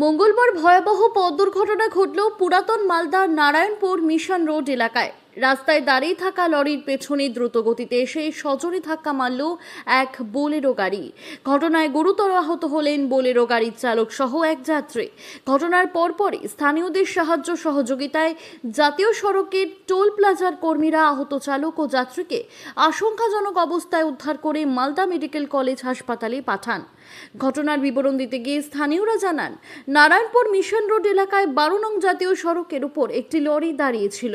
মঙ্গলবার ভয়াবহ পথ দুর্ঘটনা ঘটল পুরাতন মালদার নারায়ণপুর মিশন রোড এলাকায়। রাস্তায় দাঁড়িয়ে থাকা লরির পেছনে দ্রুত গতিতে এসে সজোরে ধাক্কা মারল এক বোলেরো গাড়ি। ঘটনায় গুরুতর আহত হলেন বোলেরো গাড়ির চালক সহ এক যাত্রী। ঘটনার পরপরই স্থানীয়দের সাহায্য সহযোগিতায় জাতীয় সড়কের টোল প্লাজার কর্মীরা আহত চালক ও যাত্রীকে আশঙ্কাজনক অবস্থায় উদ্ধার করে মালদা মেডিকেল কলেজ হাসপাতালে পাঠান। ঘটনার বিবরণ দিতে গিয়ে স্থানীয়রা জানান, নারায়ণপুর মিশন রোড এলাকায় 12 নং জাতীয় সড়কের উপর একটি লরি দাঁড়িয়েছিল।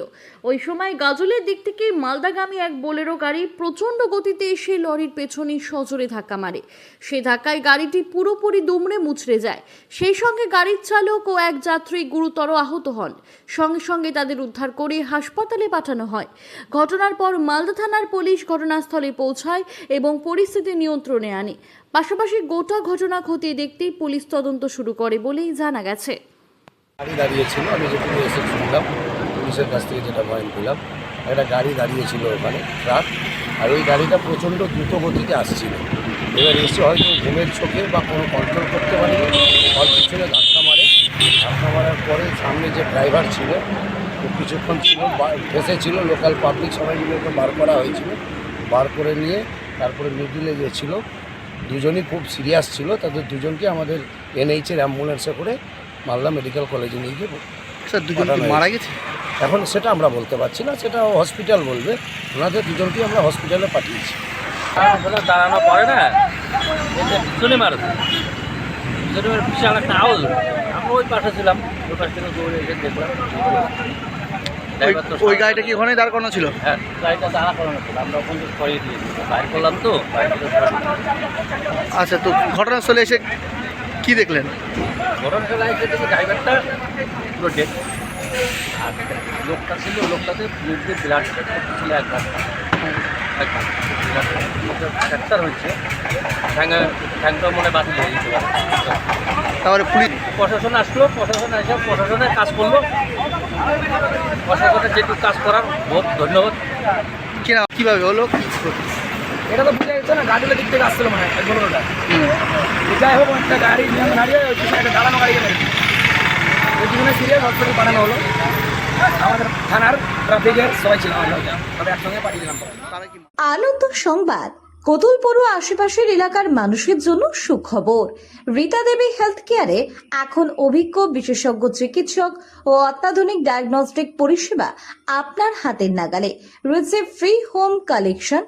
ওই সময় গাজলের দিক থেকে মালদাগামী এক বোলেরো গাড়ি প্রচণ্ড গতিতে এসে লরির পেছনে সজোরে ধাক্কা মারে। সেই ধাক্কায় গাড়িটি পুরোপুরি দুমড়ে মুচড়ে যায়। সেই সঙ্গে গাড়ির চালক ও এক যাত্রী গুরুতর আহত হন। সঙ্গে সঙ্গে তাদের উদ্ধার করে হাসপাতালে পাঠানো হয়। ঘটনার পর মালদা থানার পুলিশ ঘটনাস্থলে পৌঁছায় এবং পরিস্থিতি নিয়ন্ত্রণে আনে। পাশাপাশি গোটা ঘটনা খতিয়ে দেখতেই পুলিশ তদন্ত শুরু করে বলেই জানা গেছে। গাড়ি দাঁড়িয়েছিল, আমি যেটুকু এসে শুনলাম পুলিশের কাছ থেকে যেটা বয়ান পেলাম, একটা গাড়ি দাঁড়িয়েছিল ওখানে ট্রাক, আর ওই গাড়িটা প্রচণ্ড দ্রুত গতিতে আসছিল। এবার এসে হয়তো ঘুমের চোখে বা কোনো কন্ট্রোল করতে পারেনি, অল্প পিছনে ধাক্কা মারার পরে সামনে যে ড্রাইভার ছিল ও কিছুক্ষণ ছিল ফেসেছিল, লোকাল পাবলিক সবাই মিলে ওকে বার করা হয়েছিল। বার করে নিয়ে তারপরে মিডিলে গিয়েছিল। দুজনই খুব সিরিয়াস ছিল, তাদের দুজনকে আমাদের এনএইচের অ্যাম্বুলেন্সে করে মালদা মেডিকেল কলেজে নিয়ে গিয়ে স্যার দুজন মারা গেছে। এখন সেটা আমরা বলতে পারছি না, সেটা হসপিটাল বলবে। ওনাদের দুজনকেই আমরা হসপিটালে পাঠিয়েছি। দাঁড়ানো পরে না পিছনে মারছে, বিশাল একটা আওয়াজ। আমরা ওই পাশে ছিলাম, ওই পাশ থেকে দৌড়ে এসে দেখলাম। ওই গাড়িটা কি ওখানে দাঁড় করানো ছিল? হ্যাঁ, গাড়িটা দাঁড়া করানো ছিল, আমরা ওখান থেকে সরিয়ে দিয়েছি। বাইর করলাম তো। আচ্ছা, তো ঘটনাস্থলে এসে কি দেখলেন? ঘটনাস্থলে এসে দেখি ড্রাইভারটা পুরো ডেড, আর লোকটা ছিল, লোকটাতে মুখে ব্লাড ছিল একবার ফ্র্যাকচার হয়েছে, ঠ্যাংটা মনে বাতিল হয়ে যেতে পারে। তারপরে পুলিশ প্রশাসন আসলো, প্রশাসন এসে প্রশাসনের কাজ করলো। প্রশাসনের যেটুকু কাজ করার বহুত ধন্যবাদ। কীভাবে হলো? এটা তো বুঝে যাচ্ছে না, গাড়িগুলো দিক থেকে আসছিল মানে বড়টা। যাই হোক, একটা গাড়ি দাঁড়িয়ে একটা দাঁড়ানো গাড়ি ওই জন্য সিরিয়াস হসপিটাল পাঠানো হলো। আমাদের থানার ট্রাফিকের সবাই ছিল, আমরা একসঙ্গে পাঠিয়ে দিলাম। আনন্দ সংবাদ। কোতুলপুর ও আশেপাশের এলাকার মানুষের জন্য সুখবর। রীতা দেবী হেলথ কেয়ারে এখন অভিজ্ঞ বিশেষজ্ঞ চিকিৎসক ও অত্যাধুনিক ডায়াগনস্টিক পরিষেবা আপনার হাতের নাগালে। রয়েছে ফ্রি হোম কালেকশন,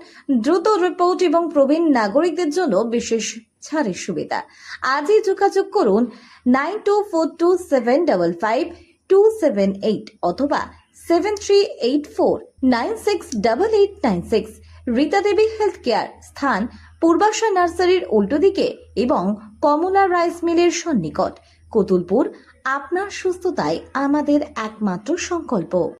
দ্রুত রিপোর্ট এবং প্রবীণ নাগরিকদের জন্য বিশেষ ছাড়ের সুবিধা। আজই যোগাযোগ করুন 9242755278 অথবা 7384968896। রীতা দেবী হেলথ কেয়ার, স্থান পূর্বাশা নার্সারির উল্টো দিকে এবং কমলা রাইস মিলের সন্নিকট, কোতুলপুর। আপনার সুস্থতাই আমাদের একমাত্র সংকল্প।